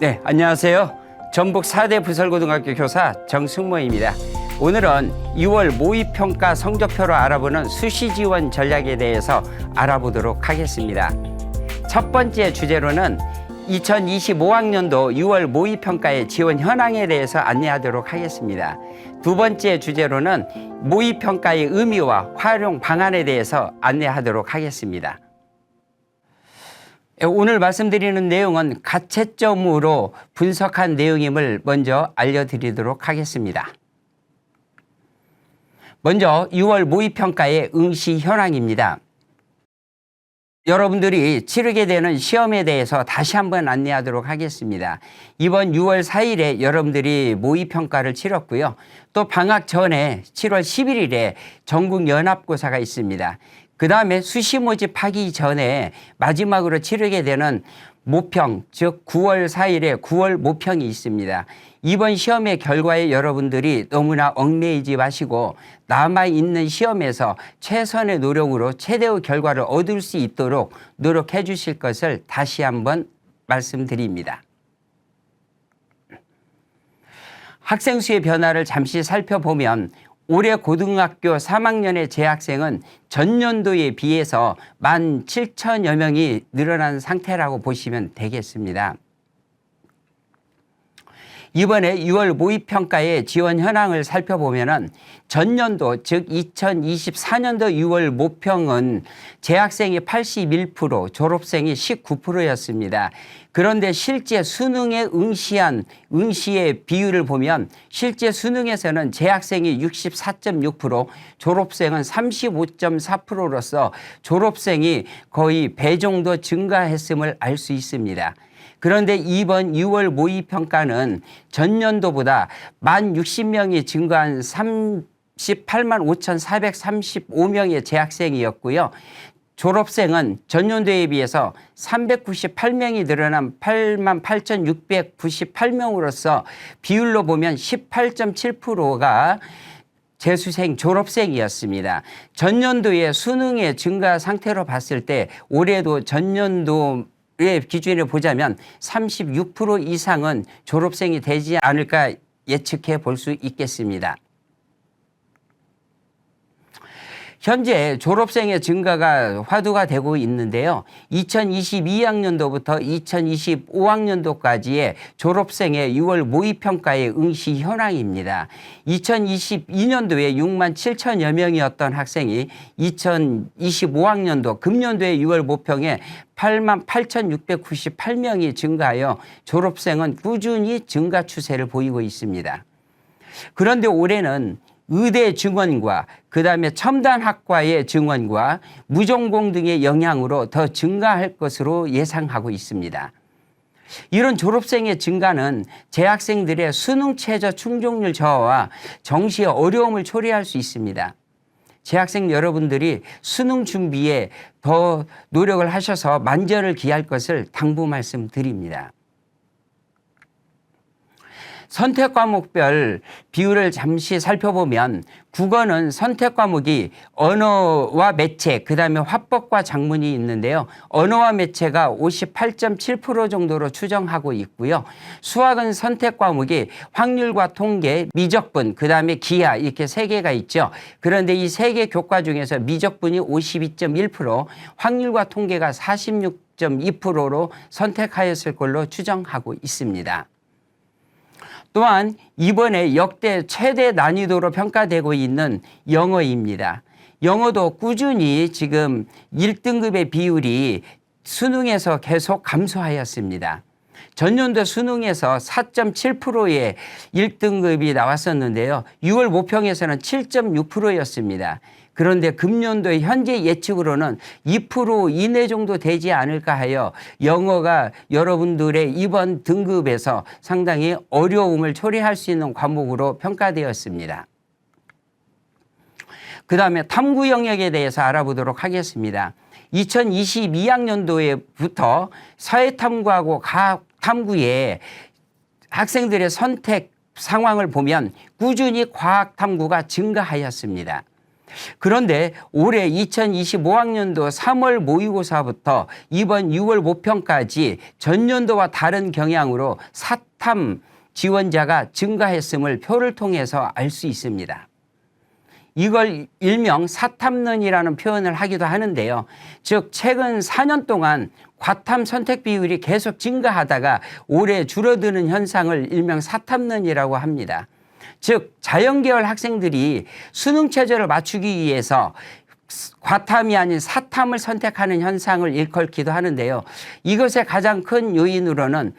네, 안녕하세요. 전북 4대 부설고등학교 교사 정승모입니다. 오늘은 6월 모의평가 성적표로 알아보는 수시 지원 전략에 대해서 알아보도록 하겠습니다. 첫 번째 주제로는 2025학년도 6월 모의평가의 지원 현황에 대해서 안내하도록 하겠습니다. 두 번째 주제로는 모의평가의 의미와 활용 방안에 대해서 안내하도록 하겠습니다. 오늘 말씀드리는 내용은 가채점으로 분석한 내용임을 먼저 알려드리도록 하겠습니다. 먼저 6월 모의평가의 응시 현황입니다. 여러분들이 치르게 되는 시험에 대해서 다시 한번 안내하도록 하겠습니다. 이번 6월 4일에 여러분들이 모의평가를 치렀고요. 또 방학 전에 7월 11일에 전국연합고사가 있습니다. 그 다음에 수시 모집하기 전에 마지막으로 치르게 되는 모평, 즉 9월 4일에 9월 모평이 있습니다. 이번 시험의 결과에 여러분들이 너무나 얽매이지 마시고 남아있는 시험에서 최선의 노력으로 최대의 결과를 얻을 수 있도록 노력해 주실 것을 다시 한번 말씀드립니다. 학생 수의 변화를 잠시 살펴보면 올해 고등학교 3학년의 재학생은 전년도에 비해서 17,000여 명이 늘어난 상태라고 보시면 되겠습니다. 이번에 6월 모의평가의 지원 현황을 살펴보면 전년도 즉 2024년도 6월 모평은 재학생이 81%, 졸업생이 19%였습니다. 그런데 실제 수능에 응시한 응시의 비율을 보면 실제 수능에서는 재학생이 64.6%, 졸업생은 35.4%로서 졸업생이 거의 배 정도 증가했음을 알 수 있습니다. 그런데 이번 6월 모의평가는 전년도보다 1060명이 증가한 38만 5,435명의 재학생이었고요. 졸업생은 전년도에 비해서 398명이 늘어난 8만 8,698명으로서 비율로 보면 18.7%가 재수생 졸업생이었습니다. 전년도의 수능의 증가 상태로 봤을 때 올해도 전년도 의 기준을 보자면 36% 이상은 졸업생이 되지 않을까 예측해 볼 수 있겠습니다. 현재 졸업생의 증가가 화두가 되고 있는데요. 2022학년도부터 2025학년도까지의 졸업생의 6월 모의평가의 응시 현황입니다. 2022년도에 6만 7천여 명이었던 학생이 2025학년도 금년도의 6월 모평에 8만 8,698명이 증가하여 졸업생은 꾸준히 증가 추세를 보이고 있습니다. 그런데 올해는 의대 증원과 그다음에 첨단학과의 증원과 무전공 등의 영향으로 더 증가할 것으로 예상하고 있습니다. 이런 졸업생의 증가는 재학생들의 수능 최저 충족률 저하와 정시의 어려움을 초래할 수 있습니다. 재학생 여러분들이 수능 준비에 더 노력을 하셔서 만전을 기할 것을 당부 말씀드립니다. 선택 과목별 비율을 잠시 살펴보면 국어는 선택 과목이 언어와 매체, 그다음에 화법과 작문이 있는데요. 언어와 매체가 58.7% 정도로 추정하고 있고요. 수학은 선택 과목이 확률과 통계, 미적분, 그다음에 기하 이렇게 세 개가 있죠. 그런데 이 세 개 교과 중에서 미적분이 52.1%, 확률과 통계가 46.2%로 선택하였을 걸로 추정하고 있습니다. 또한 이번에 역대 최대 난이도로 평가되고 있는 영어입니다. 영어도 꾸준히 지금 1등급의 비율이 수능에서 계속 감소하였습니다. 전년도 수능에서 4.7%의 1등급이 나왔었는데요. 6월 모평에서는 7.6%였습니다. 그런데 금년도의 현재 예측으로는 2% 이내 정도 되지 않을까 하여 영어가 여러분들의 이번 등급에서 상당히 어려움을 초래할 수 있는 과목으로 평가되었습니다. 그 다음에 탐구 영역에 대해서 알아보도록 하겠습니다. 2022학년도에부터 사회탐구하고 과학탐구에 학생들의 선택 상황을 보면 꾸준히 과학탐구가 증가하였습니다. 그런데 올해 2025학년도 3월 모의고사부터 이번 6월 모평까지 전년도와 다른 경향으로 사탐 지원자가 증가했음을 표를 통해서 알 수 있습니다. 이걸 일명 사탐론이라는 표현을 하기도 하는데요. 즉 최근 4년 동안 과탐 선택 비율이 계속 증가하다가 올해 줄어드는 현상을 일명 사탐론이라고 합니다. 즉 자연계열 학생들이 수능 체제를 맞추기 위해서 과탐이 아닌 사탐을 선택하는 현상을 일컬기도 하는데요. 이것의 가장 큰 요인으로는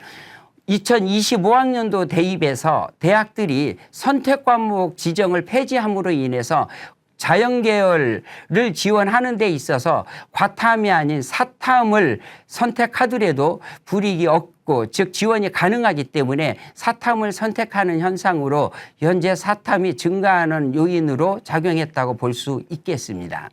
2025학년도 대입에서 대학들이 선택 과목 지정을 폐지함으로 인해서 자연계열을 지원하는 데 있어서 과탐이 아닌 사탐을 선택하더라도 불이익이 없고 즉 지원이 가능하기 때문에 사탐을 선택하는 현상으로 현재 사탐이 증가하는 요인으로 작용했다고 볼 수 있겠습니다.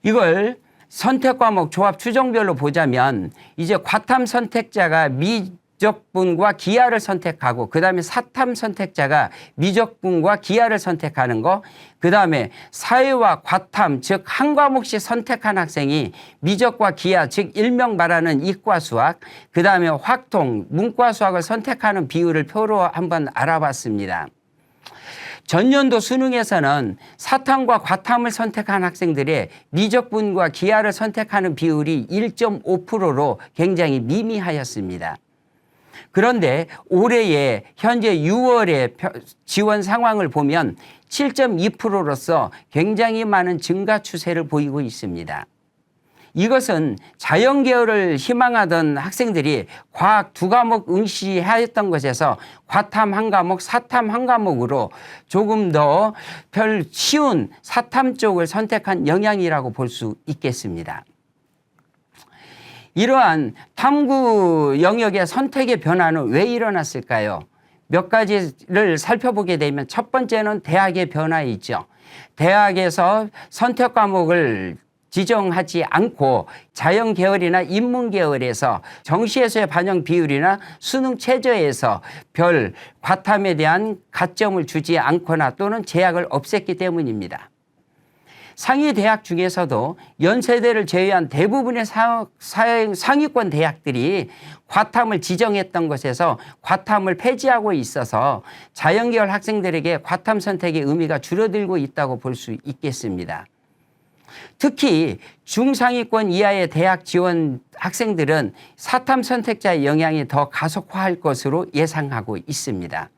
이걸 선택 과목 조합 추정별로 보자면 이제 과탐 선택자가 미적분과 기하를 선택하고 그다음에 사탐 선택자가 미적분과 기하를 선택하는 거, 그다음에 사회와 과탐 즉 한 과목씩 선택한 학생이 미적과 기하 즉 일명 말하는 이과 수학, 그다음에 확통 문과 수학을 선택하는 비율을 표로 한번 알아봤습니다. 전년도 수능에서는 사탐과 과탐을 선택한 학생들의 미적분과 기하를 선택하는 비율이 1.5%로 굉장히 미미하였습니다. 그런데 올해의 현재 6월의 지원 상황을 보면 7.2%로서 굉장히 많은 증가 추세를 보이고 있습니다. 이것은 자연계열을 희망하던 학생들이 과학 2과목 응시하였던 것에서 과탐 1과목, 사탐 1과목으로 조금 더 별 쉬운 사탐 쪽을 선택한 영향이라고 볼 수 있겠습니다. 이러한 탐구 영역의 선택의 변화는 왜 일어났을까요? 몇 가지를 살펴보게 되면 첫 번째는 대학의 변화이죠. 대학에서 선택 과목을 지정하지 않고 자연계열이나 인문계열에서 정시에서의 반영 비율이나 수능 최저에서 별 과탐에 대한 가점을 주지 않거나 또는 제약을 없앴기 때문입니다. 상위 대학 중에서도 연세대를 제외한 대부분의 상위권 대학들이 과탐을 지정했던 것에서 과탐을 폐지하고 있어서 자연계열 학생들에게 과탐 선택의 의미가 줄어들고 있다고 볼 수 있겠습니다. 특히 중상위권 이하의 대학 지원 학생들은 사탐 선택자의 영향이 더 가속화할 것으로 예상하고 있습니다.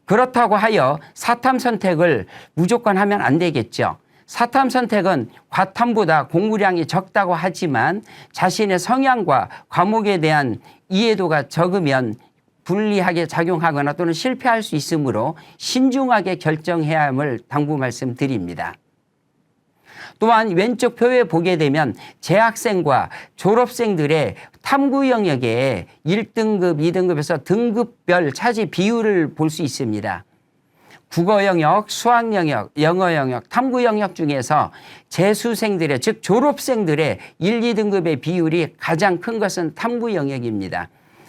그렇다고 하여 사탐 선택을 무조건 하면 안 되겠죠. 사탐 선택은 과탐보다 공부량이 적다고 하지만 자신의 성향과 과목에 대한 이해도가 적으면 불리하게 작용하거나 또는 실패할 수 있으므로 신중하게 결정해야 함을 당부 말씀드립니다. 또한 왼쪽 표에 보게 되면 재학생과 졸업생들의 탐구 영역에 1등급, 2등급에서 등급별 차지 비율을 볼 수 있습니다. 국어 영역, 수학 영역, 영어 영역, 탐구 영역 중에서 재수생들의 즉 졸업생들의 1, 2등급의 비율이 가장 큰 것은 탐구 영역입니다.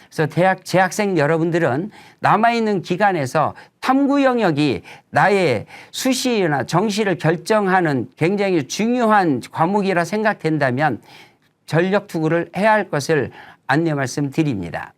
그래서 대학 재학생 여러분들은 남아있는 기간에서 탐구 영역이 나의 수시나 정시를 결정하는 굉장히 중요한 과목이라 생각된다면 전력 투구를 해야 할 것을 안내 말씀드립니다.